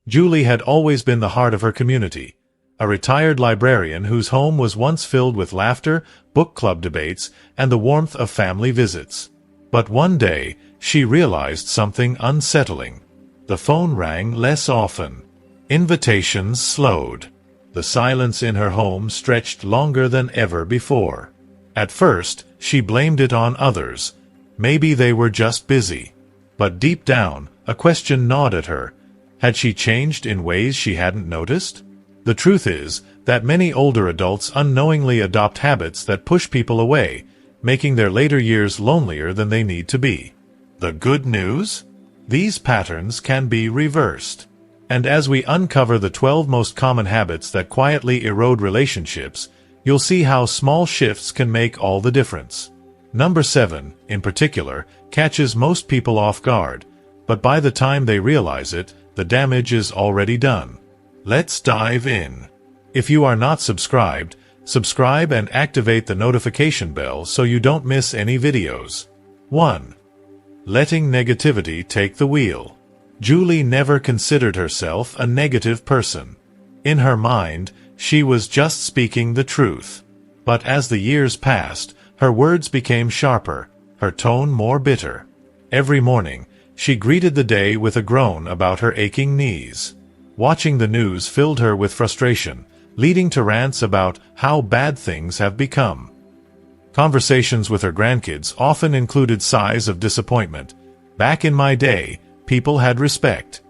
Julie had always been the heart of her community, a retired librarian whose home was once filled with laughter, book club debates, and the warmth of family visits. But one day, she realized something unsettling. The phone rang less often. Invitations slowed. The silence in her home stretched longer than ever before. At first, she blamed it on others. Maybe they were just busy. But deep down, a question gnawed at her. Had she changed in ways she hadn't noticed? The truth is that many older adults unknowingly adopt habits that push people away, making their later years lonelier than they need to be. The good news? These patterns can be reversed. And as we uncover the 12 most common habits that quietly erode relationships, you'll see how small shifts can make all the difference. Number 7, in particular, catches most people off guard, but by the time they realize it, the damage is already done. Let's dive in. If you are not subscribed, subscribe and activate the notification bell so you don't miss any videos. 1. Letting negativity take the wheel. Julie never considered herself a negative person. In her mind, she was just speaking the truth. But as the years passed, her words became sharper, her tone more bitter. Every morning, she greeted the day with a groan about her aching knees. Watching the news filled her with frustration, leading to rants about how bad things have become. Conversations with her grandkids often included sighs of disappointment. Back in my day, people had respect.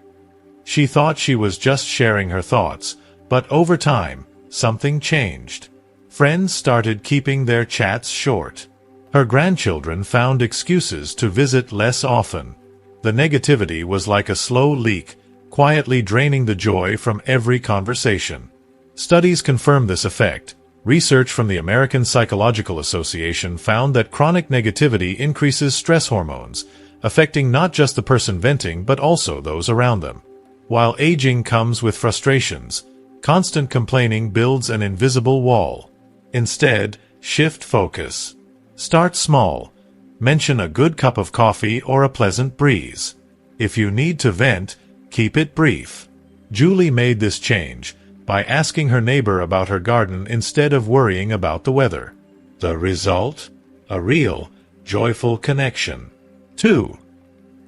She thought she was just sharing her thoughts, but over time, something changed. Friends started keeping their chats short. Her grandchildren found excuses to visit less often. The negativity was like a slow leak, quietly draining the joy from every conversation. Studies confirm this effect. Research from the American Psychological Association found that chronic negativity increases stress hormones, affecting not just the person venting but also those around them. While aging comes with frustrations, constant complaining builds an invisible wall. Instead, shift focus. Start small. Mention a good cup of coffee or a pleasant breeze. If you need to vent, keep it brief. Julie made this change by asking her neighbor about her garden instead of worrying about the weather. The result? A real, joyful connection. 2.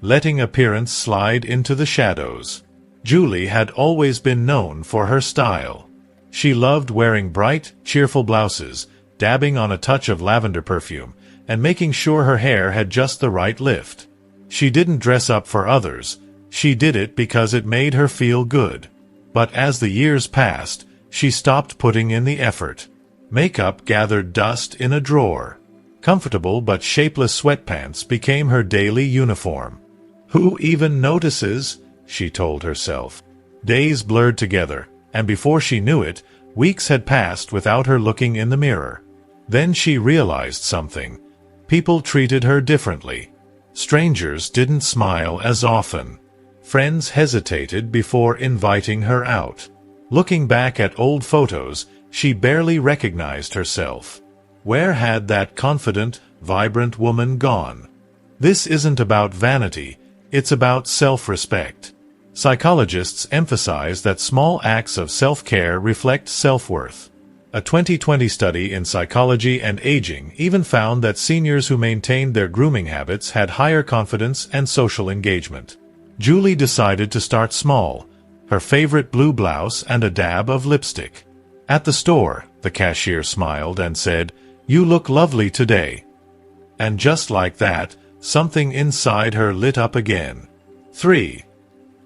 Letting appearance slide into the shadows. Julie had always been known for her style. She loved wearing bright, cheerful blouses, dabbing on a touch of lavender perfume, and making sure her hair had just the right lift. She didn't dress up for others. She did it because it made her feel good. But as the years passed, she stopped putting in the effort. Makeup gathered dust in a drawer. Comfortable but shapeless sweatpants became her daily uniform. Who even notices? She told herself. Days blurred together, and before she knew it, weeks had passed without her looking in the mirror. Then she realized something. People treated her differently. Strangers didn't smile as often. Friends hesitated before inviting her out. Looking back at old photos, she barely recognized herself. Where had that confident, vibrant woman gone? This isn't about vanity, it's about self-respect. Psychologists emphasize that small acts of self-care reflect self-worth. A 2020 study in psychology and aging even found that seniors who maintained their grooming habits had higher confidence and social engagement. Julie decided to start small, her favorite blue blouse and a dab of lipstick. At the store, the cashier smiled and said, "You look lovely today." And just like that, something inside her lit up again. 3.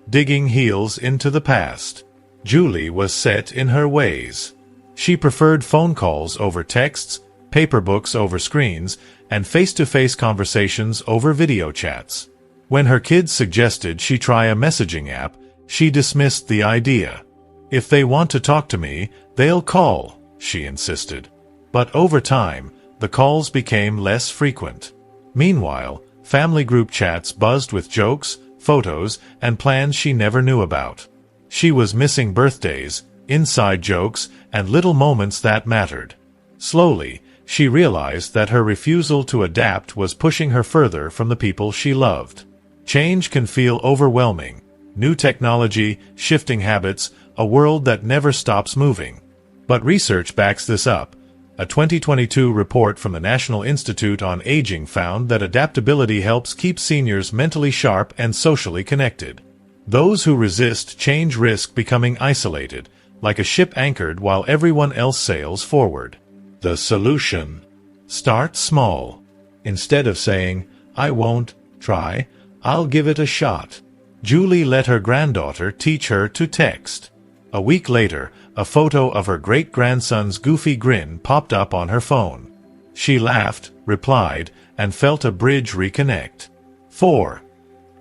Digging heels into the past. Julie was set in her ways. She preferred phone calls over texts, paper books over screens, and face-to-face conversations over video chats. When her kids suggested she try a messaging app, she dismissed the idea. "If they want to talk to me, they'll call," she insisted. But over time, the calls became less frequent. Meanwhile, family group chats buzzed with jokes, photos, and plans she never knew about. She was missing birthdays, inside jokes, and little moments that mattered. Slowly, she realized that her refusal to adapt was pushing her further from the people she loved. Change can feel overwhelming, New technology, shifting habits, a world that never stops moving. But research backs this up. A 2022 report from the National Institute on Aging found that adaptability helps keep seniors mentally sharp and socially connected. Those who resist change risk becoming isolated, like a ship anchored while everyone else sails forward. The solution: start small. Instead of saying, "I won't try, I'll give it a shot," Julie let her granddaughter teach her to text. A week later, a photo of her great-grandson's goofy grin popped up on her phone. She laughed, replied, and felt a bridge reconnect. 4.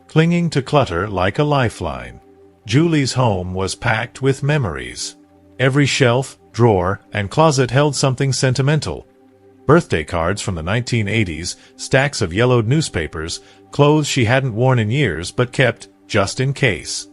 Clinging to clutter like a lifeline. Julie's home was packed with memories. Every shelf, drawer, and closet held something sentimental. Birthday cards from the 1980s, stacks of yellowed newspapers, clothes she hadn't worn in years but kept just in case.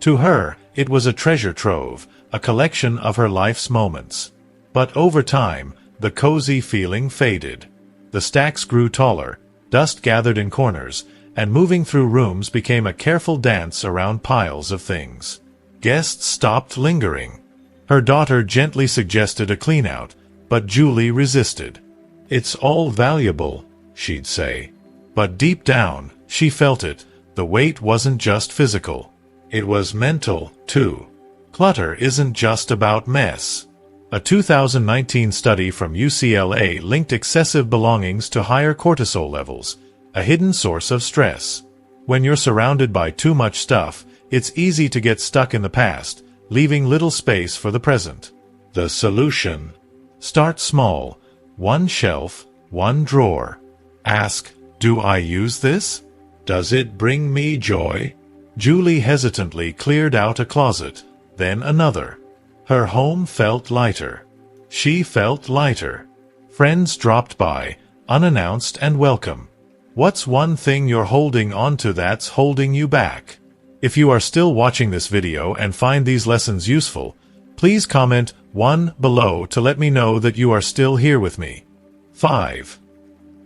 To her, it was a treasure trove, a collection of her life's moments. But over time, the cozy feeling faded. The stacks grew taller, dust gathered in corners, and moving through rooms became a careful dance around piles of things. Guests stopped lingering. Her daughter gently suggested a clean-out, but Julie resisted. "It's all valuable," she'd say. But deep down, she felt it. The weight wasn't just physical. It was mental, too. Clutter isn't just about mess. A 2019 study from UCLA linked excessive belongings to higher cortisol levels, a hidden source of stress. When you're surrounded by too much stuff, it's easy to get stuck in the past, leaving little space for the present. The solution: start small. One shelf, one drawer. Ask, "Do I use this? Does it bring me joy?" Julie hesitantly cleared out a closet, then another. Her home felt lighter. She felt lighter. Friends dropped by, unannounced and welcome. What's one thing you're holding onto that's holding you back? If you are still watching this video and find these lessons useful, please comment 1 below to let me know that you are still here with me. 5.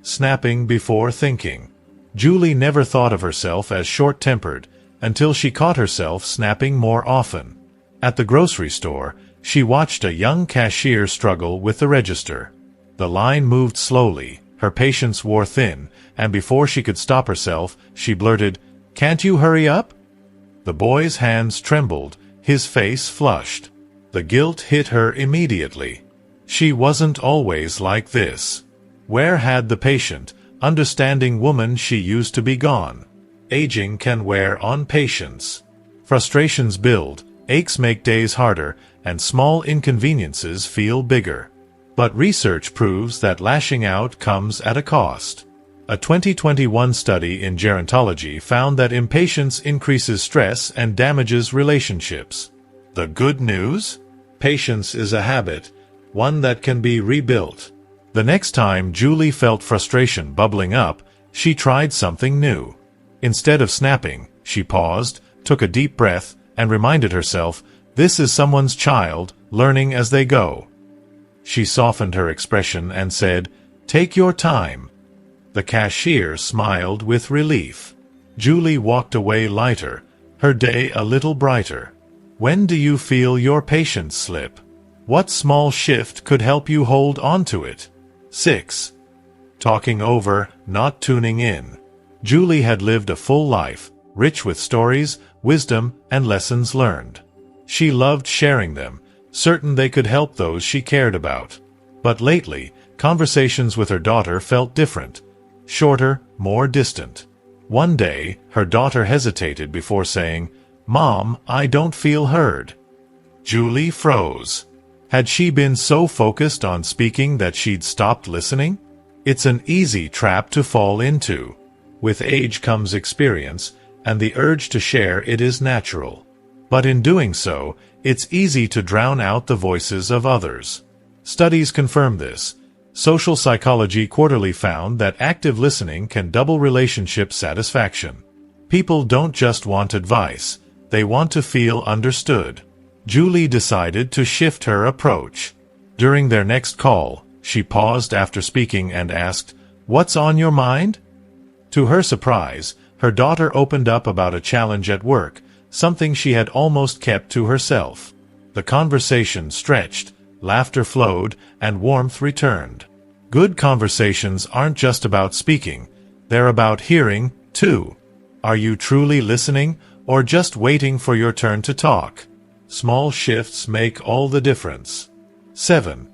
Snapping before thinking. Julie never thought of herself as short-tempered until she caught herself snapping more often. At the grocery store, she watched a young cashier struggle with the register. The line moved slowly, her patience wore thin, and before she could stop herself, she blurted, "Can't you hurry up?" The boy's hands trembled, his face flushed. The guilt hit her immediately. She wasn't always like this. Where had the patient, understanding woman she used to be gone? Aging can wear on patience. Frustrations build, aches make days harder, and small inconveniences feel bigger. But research proves that lashing out comes at a cost. A 2021 study in gerontology found that impatience increases stress and damages relationships. The good news? Patience is a habit, one that can be rebuilt. The next time Julie felt frustration bubbling up, she tried something new. Instead of snapping, she paused, took a deep breath, and reminded herself, this is someone's child, learning as they go. She softened her expression and said, "Take your time." The cashier smiled with relief. Julie walked away lighter, her day a little brighter. When do you feel your patience slip? What small shift could help you hold on to it? 6. Talking over, not tuning in. Julie had lived a full life, rich with stories, wisdom, and lessons learned. She loved sharing them, certain they could help those she cared about. But lately, conversations with her daughter felt different. Shorter, more distant. One day, her daughter hesitated before saying, "Mom, I don't feel heard." Julie froze. Had she been so focused on speaking that she'd stopped listening? It's an easy trap to fall into. With age comes experience, and the urge to share it is natural. But in doing so, it's easy to drown out the voices of others. Studies confirm this. Social Psychology Quarterly found that active listening can double relationship satisfaction. People don't just want advice, they want to feel understood. Julie decided to shift her approach. During their next call, she paused after speaking and asked, "What's on your mind?" To her surprise, her daughter opened up about a challenge at work, something she had almost kept to herself. The conversation stretched, laughter flowed, and warmth returned. Good conversations aren't just about speaking, they're about hearing, too. Are you truly listening, or just waiting for your turn to talk? Small shifts make all the difference. 7.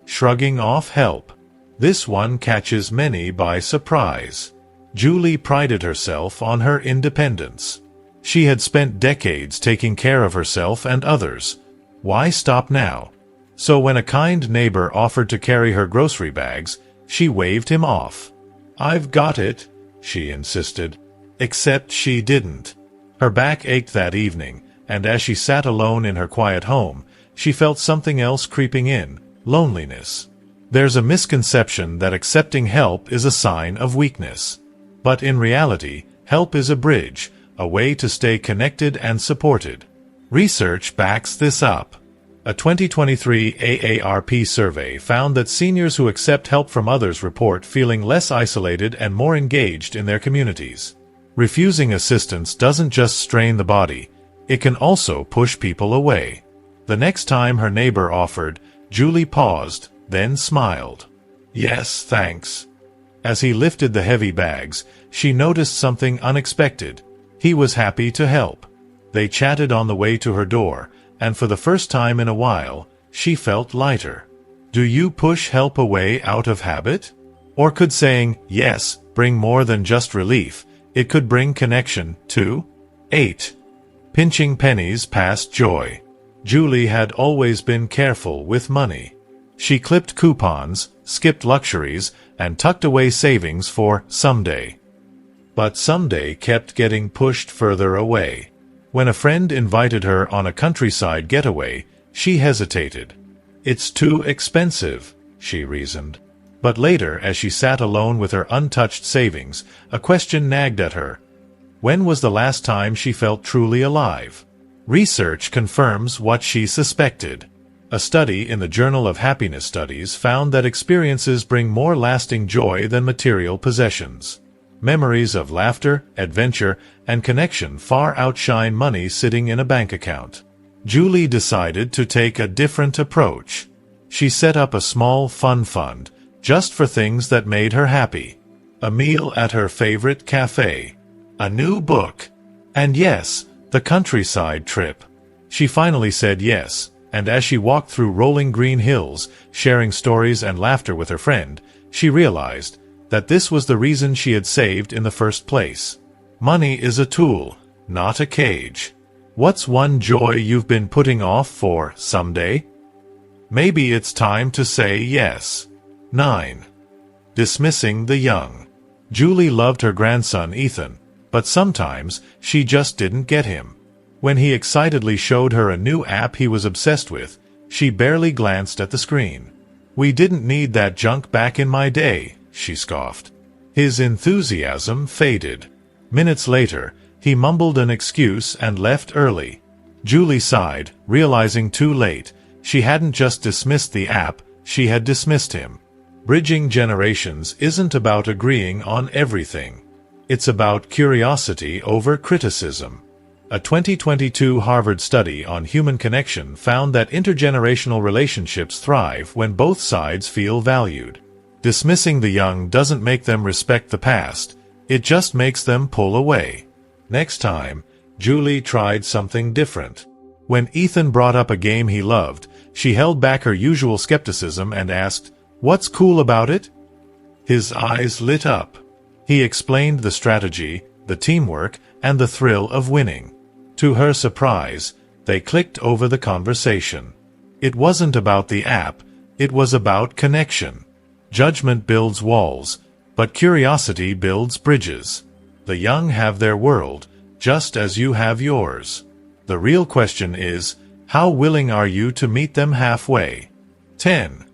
Shrugging off help. This one catches many by surprise. Julie prided herself on her independence. She had spent decades taking care of herself and others. Why stop now? So when a kind neighbor offered to carry her grocery bags, she waved him off. "I've got it," she insisted. Except she didn't. Her back ached that evening, and as she sat alone in her quiet home, she felt something else creeping in: loneliness. There's a misconception that accepting help is a sign of weakness. But in reality, help is a bridge, a way to stay connected and supported. Research backs this up. A 2023 AARP survey found that seniors who accept help from others report feeling less isolated and more engaged in their communities. Refusing assistance doesn't just strain the body, it can also push people away. The next time her neighbor offered, Julie paused, then smiled. "Yes, thanks." As he lifted the heavy bags, she noticed something unexpected. He was happy to help. They chatted on the way to her door, and for the first time in a while, she felt lighter. Do you push help away out of habit? Or could saying yes bring more than just relief? It could bring connection, too. 8. Pinching pennies past joy. Julie had always been careful with money. She clipped coupons, skipped luxuries, and tucked away savings for someday. But someday kept getting pushed further away. When a friend invited her on a countryside getaway, she hesitated. "It's too expensive," she reasoned. But later, as she sat alone with her untouched savings, a question nagged at her. When was the last time she felt truly alive? Research confirms what she suspected. A study in the Journal of Happiness Studies found that experiences bring more lasting joy than material possessions. Memories of laughter, adventure, and connection far outshine money sitting in a bank account. Julie decided to take a different approach. She set up a small fun fund, just for things that made her happy. A meal at her favorite cafe. A new book. And yes, the countryside trip. She finally said yes, and as she walked through rolling green hills, sharing stories and laughter with her friend, she realized that this was the reason she had saved in the first place. Money is a tool, not a cage. What's one joy you've been putting off for someday? Maybe it's time to say yes. 9. Dismissing the young. Julie loved her grandson Ethan, but sometimes she just didn't get him. When he excitedly showed her a new app he was obsessed with, she barely glanced at the screen. "We didn't need that junk back in my day," she scoffed. His enthusiasm faded. Minutes later, he mumbled an excuse and left early. Julie sighed, realizing too late, she hadn't just dismissed the app, she had dismissed him. Bridging generations isn't about agreeing on everything. It's about curiosity over criticism. A 2022 Harvard study on human connection found that intergenerational relationships thrive when both sides feel valued. Dismissing the young doesn't make them respect the past, it just makes them pull away. Next time, Julie tried something different. When Ethan brought up a game he loved, she held back her usual skepticism and asked, "What's cool about it?" His eyes lit up. He explained the strategy, the teamwork, and the thrill of winning. To her surprise, they clicked over the conversation. It wasn't about the app, it was about connection. Judgment builds walls, but curiosity builds bridges. The young have their world, just as you have yours. The real question is, how willing are you to meet them halfway? 10.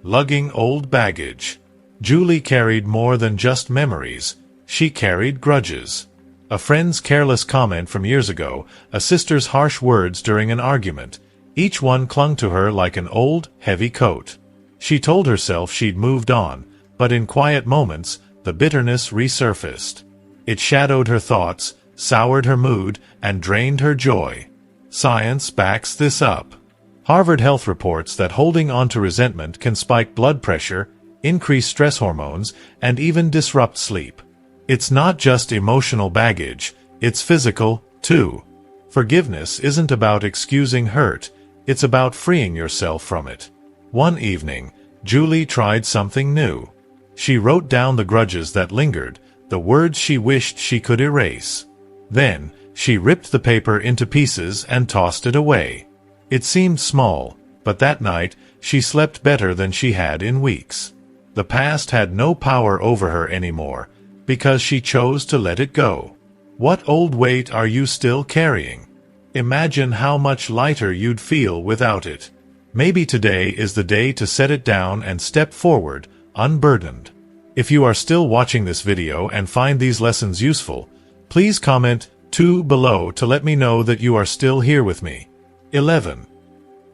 Lugging old baggage. Julie carried more than just memories, she carried grudges. A friend's careless comment from years ago, a sister's harsh words during an argument, each one clung to her like an old, heavy coat. She told herself she'd moved on, but in quiet moments, the bitterness resurfaced. It shadowed her thoughts, soured her mood, and drained her joy. Science backs this up. Harvard Health reports that holding on to resentment can spike blood pressure, increase stress hormones, and even disrupt sleep. It's not just emotional baggage, it's physical, too. Forgiveness isn't about excusing hurt, it's about freeing yourself from it. One evening, Julie tried something new. She wrote down the grudges that lingered, the words she wished she could erase. Then, she ripped the paper into pieces and tossed it away. It seemed small, but that night, she slept better than she had in weeks. The past had no power over her anymore, because she chose to let it go. What old weight are you still carrying? Imagine how much lighter you'd feel without it. Maybe today is the day to set it down and step forward, unburdened. If you are still watching this video and find these lessons useful, please comment 2 below to let me know that you are still here with me. 11.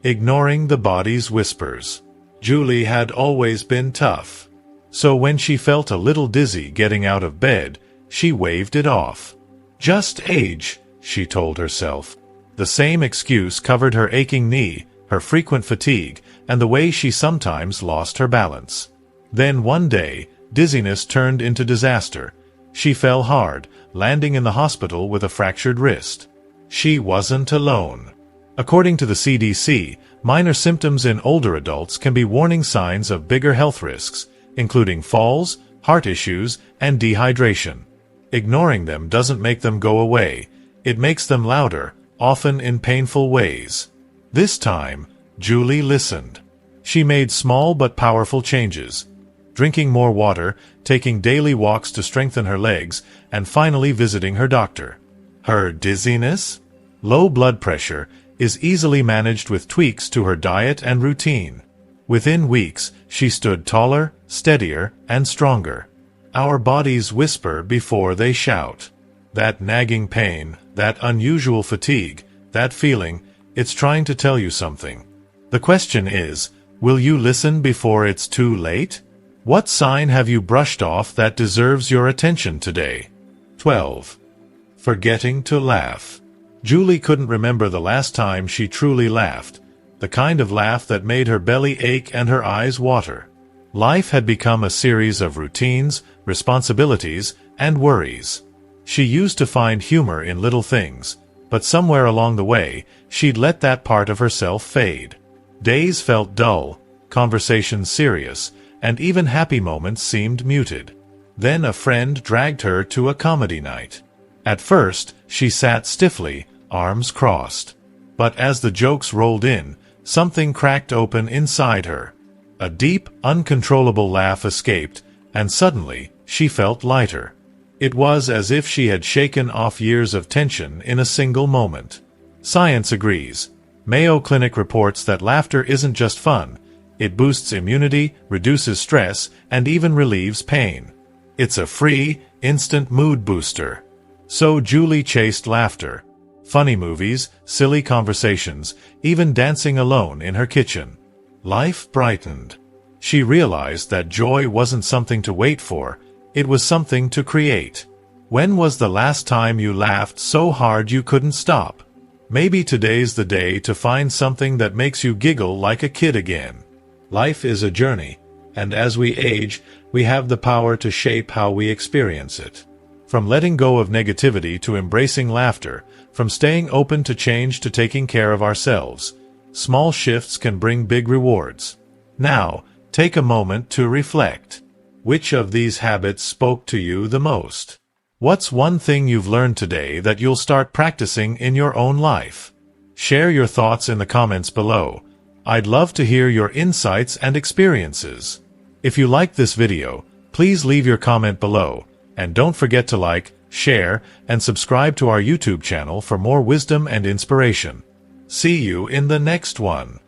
Ignoring the body's whispers. Julie had always been tough. So when she felt a little dizzy getting out of bed, she waved it off. Just age, she told herself. The same excuse covered her aching knee, her frequent fatigue, and the way she sometimes lost her balance. Then one day, dizziness turned into disaster. She fell hard, landing in the hospital with a fractured wrist. She wasn't alone. According to the CDC, minor symptoms in older adults can be warning signs of bigger health risks, including falls, heart issues, and dehydration. Ignoring them doesn't make them go away. It makes them louder, often in painful ways. This time, Julie listened. She made small but powerful changes. Drinking more water, taking daily walks to strengthen her legs, and finally visiting her doctor. Her dizziness? Low blood pressure is easily managed with tweaks to her diet and routine. Within weeks, she stood taller, steadier, and stronger. Our bodies whisper before they shout. That nagging pain, that unusual fatigue, that feeling, it's trying to tell you something. The question is, will you listen before it's too late? What sign have you brushed off that deserves your attention today? 12. Forgetting to laugh. Julie couldn't remember the last time she truly laughed, the kind of laugh that made her belly ache and her eyes water. Life had become a series of routines, responsibilities, and worries. She used to find humor in little things, but somewhere along the way, she'd let that part of herself fade. Days felt dull, conversations serious, and even happy moments seemed muted. Then a friend dragged her to a comedy night. At first, she sat stiffly, arms crossed. But as the jokes rolled in, something cracked open inside her. A deep, uncontrollable laugh escaped, and suddenly, she felt lighter. It was as if she had shaken off years of tension in a single moment. Science agrees. Mayo Clinic reports that laughter isn't just fun. It boosts immunity, reduces stress, and even relieves pain. It's a free, instant mood booster. So Julie chased laughter. Funny movies, silly conversations, even dancing alone in her kitchen. Life brightened. She realized that joy wasn't something to wait for, it was something to create. When was the last time you laughed so hard you couldn't stop? Maybe today's the day to find something that makes you giggle like a kid again. Life is a journey, and as we age, we have the power to shape how we experience it. From letting go of negativity to embracing laughter, from staying open to change to taking care of ourselves, small shifts can bring big rewards. Now, take a moment to reflect. Which of these habits spoke to you the most? What's one thing you've learned today that you'll start practicing in your own life? Share your thoughts in the comments below. I'd love to hear your insights and experiences. If you liked this video, please leave your comment below, and don't forget to like, share, and subscribe to our YouTube channel for more wisdom and inspiration. See you in the next one.